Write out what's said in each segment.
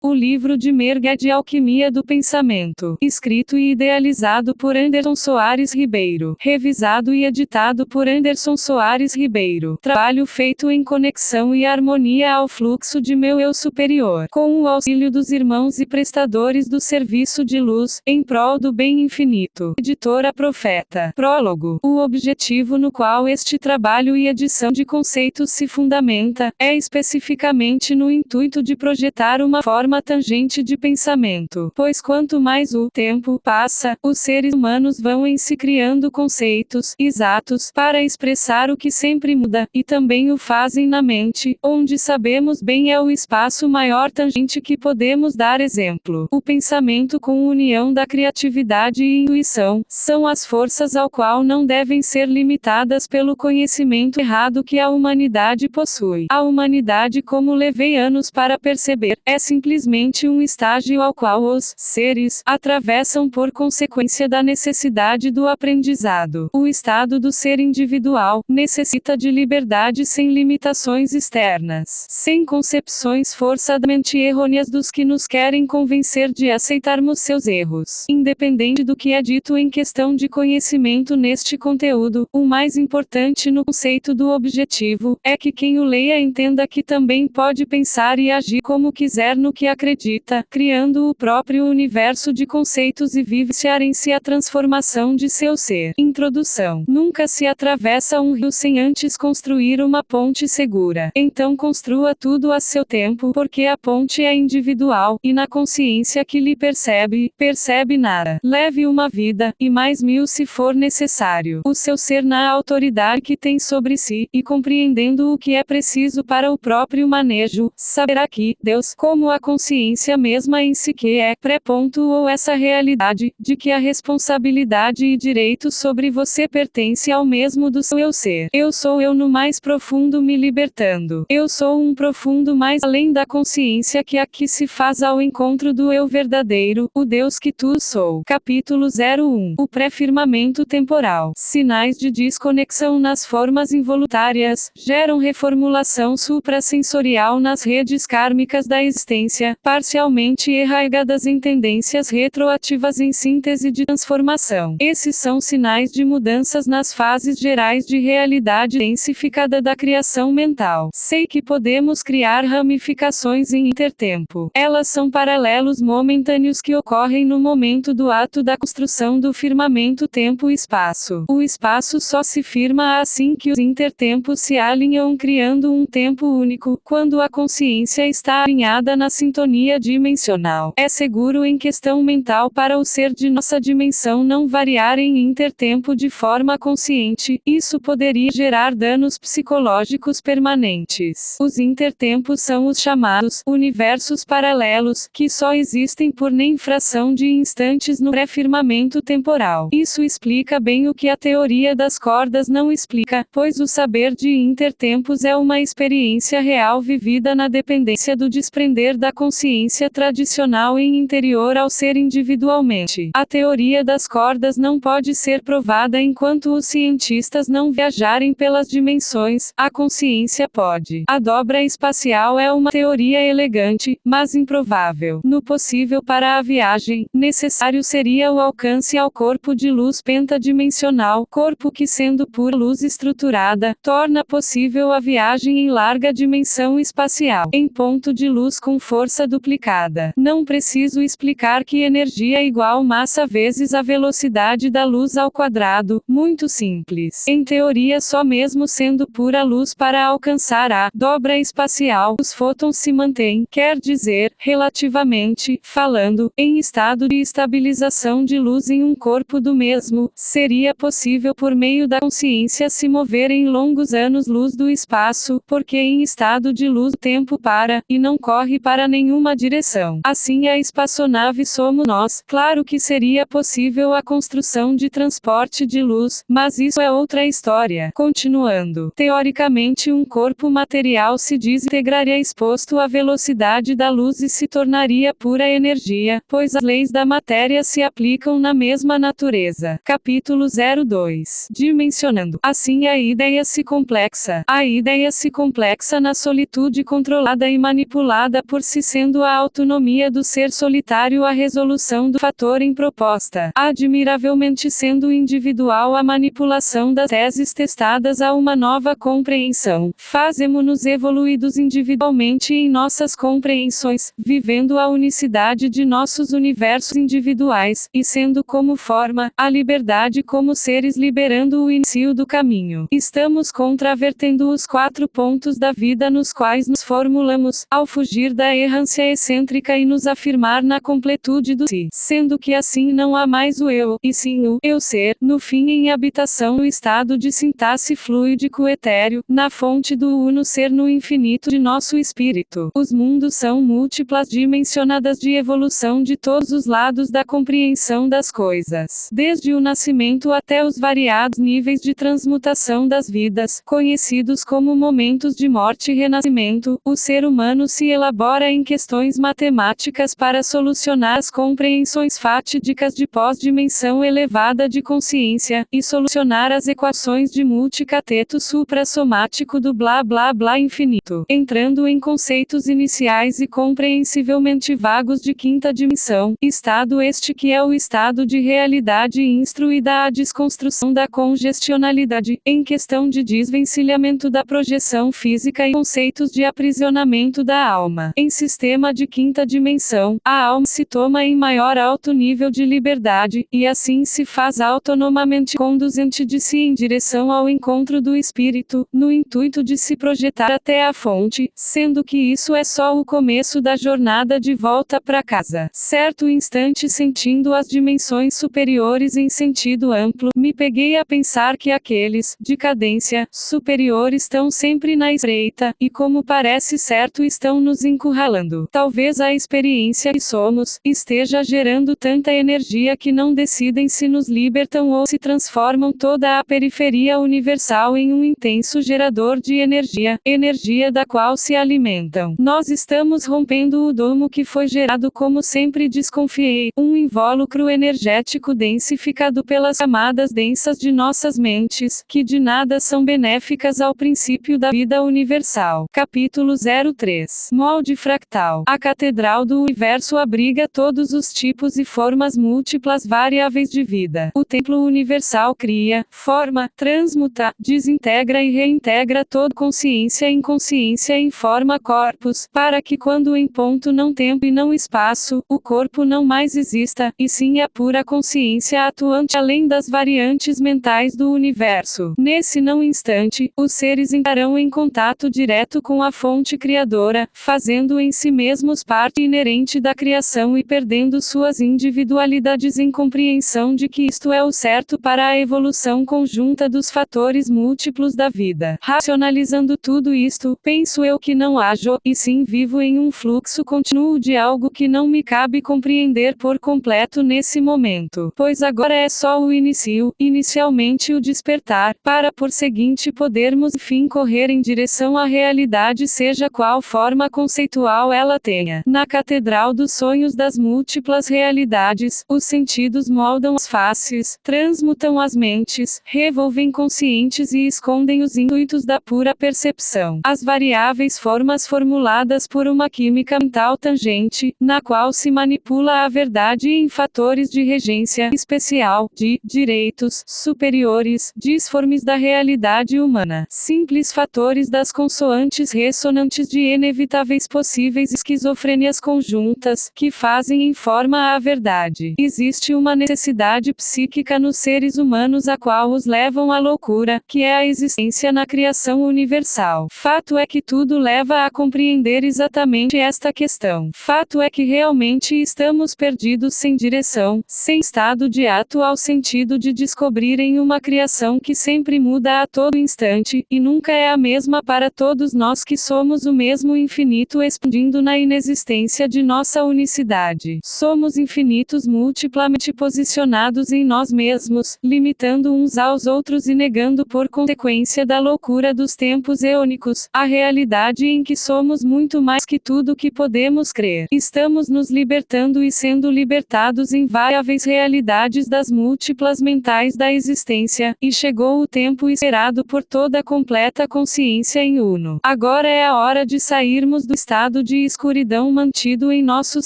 O livro de Merga é de Alquimia do Pensamento, escrito e idealizado por Anderson Soares Ribeiro, revisado e editado por Anderson Soares Ribeiro. Trabalho feito em conexão e harmonia ao fluxo de meu eu superior, com o auxílio dos irmãos e prestadores do serviço de luz, em prol do bem infinito. Editora Profeta. Prólogo. O objetivo no qual este trabalho e edição de conceitos se fundamenta, é especificamente no intuito de projetar uma forma tangente de pensamento, pois quanto mais o tempo passa, os seres humanos vão em si criando conceitos exatos para expressar o que sempre muda, e também o fazem na mente, onde sabemos bem é o espaço maior tangente que podemos dar exemplo. O pensamento com união da criatividade e intuição, são as forças ao qual não devem ser limitadas pelo conhecimento errado que a humanidade possui. A humanidade, como levei anos para perceber, é simplesmente um estágio ao qual os seres atravessam por consequência da necessidade do aprendizado. O estado do ser individual necessita de liberdade sem limitações externas, sem concepções forçadamente errôneas dos que nos querem convencer de aceitarmos seus erros. Independente do que é dito em questão de conhecimento neste conteúdo, o mais importante no conceito do objetivo é que quem o leia entenda que também pode pensar e agir como quiser no que acredita, criando o próprio universo de conceitos e vivenciar em si a transformação de seu ser. Introdução. Nunca se atravessa um rio sem antes construir uma ponte segura. Então construa tudo a seu tempo, porque a ponte é individual, e na consciência que lhe percebe nada. Leve uma vida, e mais 1000 se for necessário. O seu ser na autoridade que tem sobre si, e compreendendo o que é preciso para o próprio manejo, saberá que Deus, como a consciência mesma em si que é pré-ponto ou essa realidade, de que a responsabilidade e direito sobre você pertence ao mesmo do seu eu ser. Eu sou eu no mais profundo me libertando. Eu sou um profundo mais além da consciência que aqui se faz ao encontro do eu verdadeiro, o Deus que tu sou. Capítulo 01. O pré-firmamento temporal. Sinais de desconexão nas formas involuntárias, geram reformulação suprassensorial nas redes kármicas da existência, parcialmente arraigadas em tendências retroativas em síntese de transformação. Esses são sinais de mudanças nas fases gerais de realidade densificada da criação mental. Sei que podemos criar ramificações em intertempo. Elas são paralelos momentâneos que ocorrem no momento do ato da construção do firmamento tempo-espaço. O espaço só se firma assim que os intertempos se alinham criando um tempo único, quando a consciência está alinhada na sintonia dimensional. É seguro em questão mental para o ser de nossa dimensão não variar em intertempo de forma consciente, isso poderia gerar danos psicológicos permanentes. Os intertempos são os chamados universos paralelos, que só existem por nem fração de instantes no pré-firmamento temporal. Isso explica bem o que a teoria das cordas não explica, pois o saber de intertempos é uma experiência real vivida na dependência do desprender da consciência tradicional em interior ao ser individualmente. A teoria das cordas não pode ser provada enquanto os cientistas não viajarem pelas dimensões, a consciência pode. A dobra espacial é uma teoria elegante, mas improvável. No possível para a viagem, necessário seria o alcance ao corpo de luz pentadimensional, corpo que sendo pura luz estruturada, torna possível a viagem em larga dimensão espacial, em ponto de luz com força duplicada. Não preciso explicar que energia é igual massa vezes a velocidade da luz ao quadrado, muito simples. Em teoria só mesmo sendo pura luz para alcançar a dobra espacial, os fótons se mantêm, quer dizer, relativamente falando, em estado de estabilização de luz em um corpo do mesmo, seria possível por meio da consciência se mover em longos anos-luz do espaço, porque em estado de luz o tempo para, e não corre para nenhuma direção. Assim a espaçonave somos nós. Claro que seria possível a construção de transporte de luz, mas isso é outra história. Continuando. Teoricamente um corpo material se desintegraria exposto à velocidade da luz e se tornaria pura energia, pois as leis da matéria se aplicam na mesma natureza. Capítulo 02. Dimensionando. Assim a ideia se complexa. A ideia se complexa na solitude controlada e manipulada por si sendo a autonomia do ser solitário a resolução do fator em proposta, admiravelmente sendo individual a manipulação das teses testadas a uma nova compreensão. Fazemo-nos evoluídos individualmente em nossas compreensões, vivendo a unicidade de nossos universos individuais, e sendo como forma, a liberdade como seres liberando o início do caminho. Estamos contravertendo os 4 pontos da vida nos quais nos formulamos, ao fugir da errância excêntrica e nos afirmar na completude do si, sendo que assim não há mais o eu, e sim o eu ser, no fim em habitação no estado de sintaxe fluídico etéreo, na fonte do uno ser no infinito de nosso espírito. Os mundos são múltiplas dimensionadas de evolução de todos os lados da compreensão das coisas, desde o nascimento até os variados níveis de transmutação das vidas, conhecidos como momentos de morte e renascimento. O ser humano se elabora em questões matemáticas para solucionar as compreensões fatídicas de pós-dimensão elevada de consciência, e solucionar as equações de multicateto suprassomático do blá blá blá infinito, entrando em conceitos iniciais e compreensivelmente vagos de quinta dimensão, estado este que é o estado de realidade instruída à desconstrução da congestionalidade, em questão de desvencilhamento da projeção física e conceitos de aprisionamento da alma. Em sistema de quinta dimensão, a alma se toma em maior alto nível de liberdade, e assim se faz autonomamente conduzente de si em direção ao encontro do espírito, no intuito de se projetar até a fonte, sendo que isso é só o começo da jornada de volta para casa. Certo instante, sentindo as dimensões superiores em sentido amplo, me peguei a pensar que aqueles, de cadência, superior estão sempre na espreita, e como parece certo estão nos encurralando. Talvez a experiência que somos, esteja gerando tanta energia que não decidem se nos libertam ou se transformam toda a periferia universal em um intenso gerador de energia, energia da qual se alimentam. Nós estamos rompendo o domo que foi gerado, como sempre desconfiei, um invólucro energético densificado pelas camadas densas de nossas mentes, que de nada são benéficas ao princípio da vida universal. Capítulo 03. Molde fractal. A catedral do universo abriga todos os tipos e formas múltiplas variáveis de vida. O templo universal cria, forma, transmuta, desintegra e reintegra toda consciência e inconsciência em forma corpus, para que quando em ponto não tempo e não espaço, o corpo não mais exista, e sim a pura consciência atuante além das variantes mentais do universo. Nesse não instante, os seres entrarão em contato direto com a fonte criadora, fazendo em si mesmos parte inerente da criação e perdendo suas individualidades em compreensão de que isto é o certo para a evolução conjunta dos fatores múltiplos da vida. Racionalizando tudo isto, penso eu que não ajo, e sim vivo em um fluxo contínuo de algo que não me cabe compreender por completo nesse momento, pois agora é só o início, inicialmente o despertar, para por seguinte podermos enfim correr em direção à realidade, seja qual forma conceitual ela tenha. Na catedral dos sonhos das múltiplas realidades, os sentidos moldam as faces, transmutam as mentes, revolvem conscientes e escondem os intuitos da pura percepção. As variáveis formas formuladas por uma química mental tangente, na qual se manipula a verdade em fatores de regência especial, de direitos superiores, disformes da realidade humana, simples fatores das consoantes ressonantes de inevitáveis possíveis esquizofrênias conjuntas, que fazem em forma a verdade. Existe uma necessidade psíquica nos seres humanos a qual os levam à loucura, que é a existência na criação universal. Fato é que tudo leva a compreender exatamente esta questão. Fato é que realmente estamos perdidos sem direção, sem estado de atual sentido de descobrir em uma criação que sempre muda a todo instante, e nunca é a mesma para todos nós que somos o mesmo infinito expandindo na inexistência de nossa unicidade. Somos infinitos multiplamente posicionados em nós mesmos, limitando uns aos outros e negando por consequência da loucura dos tempos eônicos, a realidade em que somos muito mais que tudo que podemos crer. Estamos nos libertando e sendo libertados em variáveis realidades das múltiplas mentais da existência, e chegou o tempo esperado por toda a completa consciência em uno. Agora é a hora de sairmos do estado de de escuridão mantido em nossos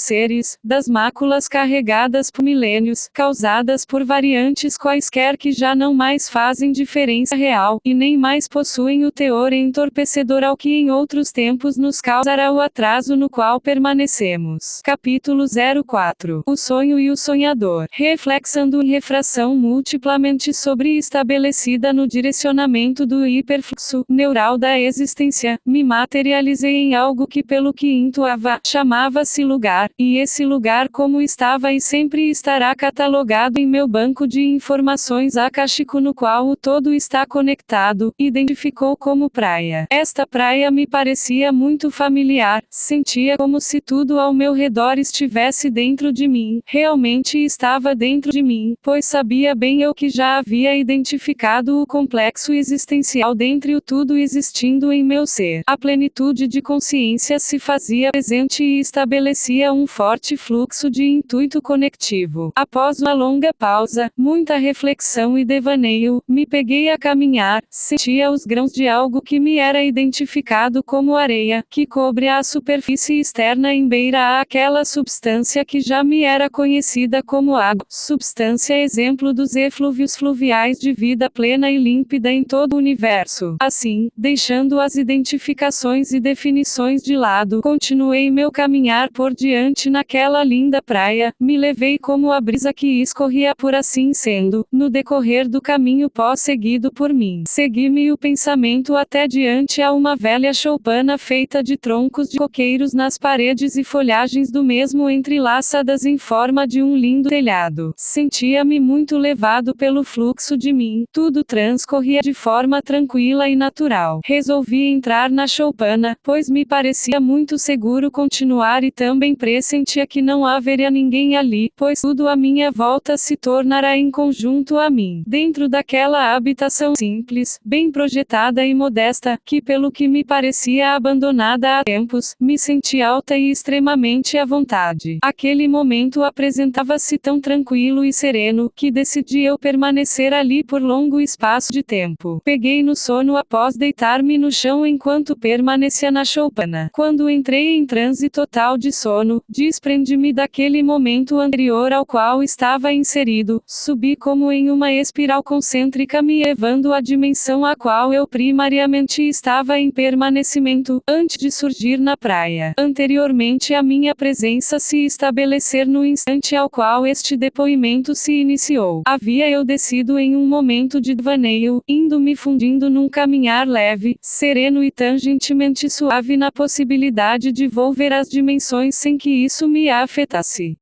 seres, das máculas carregadas por milênios, causadas por variantes quaisquer que já não mais fazem diferença real, e nem mais possuem o teor entorpecedor ao que em outros tempos nos causará o atraso no qual permanecemos. Capítulo 04. O sonho e o sonhador. Reflexando em refração multiplamente sobre estabelecida no direcionamento do hiperfluxo neural da existência, me materializei em algo que pelo que intuava, chamava-se lugar, e esse lugar como estava e sempre estará catalogado em meu banco de informações akáshico no qual o todo está conectado, identificou como praia. Esta praia me parecia muito familiar, sentia como se tudo ao meu redor estivesse dentro de mim, realmente estava dentro de mim, pois sabia bem eu que já havia identificado o complexo existencial dentre o tudo existindo em meu ser. A plenitude de consciência se fazia presente e estabelecia um forte fluxo de intuito conectivo. Após uma longa pausa, muita reflexão e devaneio, me peguei a caminhar, sentia os grãos de algo que me era identificado como areia, que cobre a superfície externa em beira àquela substância que já me era conhecida como água, substância exemplo dos eflúvios fluviais de vida plena e límpida em todo o universo. Assim, deixando as identificações e definições de lado, continuei meu caminhar por diante naquela linda praia, me levei como a brisa que escorria por assim sendo, no decorrer do caminho pós-seguido por mim. Segui-me o pensamento até diante a uma velha choupana feita de troncos de coqueiros nas paredes e folhagens do mesmo entrelaçadas em forma de um lindo telhado. Sentia-me muito levado pelo fluxo de mim, tudo transcorria de forma tranquila e natural. Resolvi entrar na choupana, pois me parecia muito seguro continuar e também pressentia que não haveria ninguém ali, pois tudo à minha volta se tornara em conjunto a mim. Dentro daquela habitação simples, bem projetada e modesta, que pelo que me parecia abandonada há tempos, me senti alta e extremamente à vontade. Aquele momento apresentava-se tão tranquilo e sereno, que decidi eu permanecer ali por longo espaço de tempo. Peguei no sono após deitar-me no chão enquanto permanecia na choupana. Quando entrei em transe total de sono, desprendi-me daquele momento anterior ao qual estava inserido, subi como em uma espiral concêntrica me levando à dimensão a qual eu primariamente estava em permanecimento, antes de surgir na praia. Anteriormente a minha presença se estabelecer no instante ao qual este depoimento se iniciou. Havia eu descido em um momento de devaneio, indo me fundindo num caminhar leve, sereno e tangentemente suave na possibilidade de volver às dimensões sem que isso me afetasse.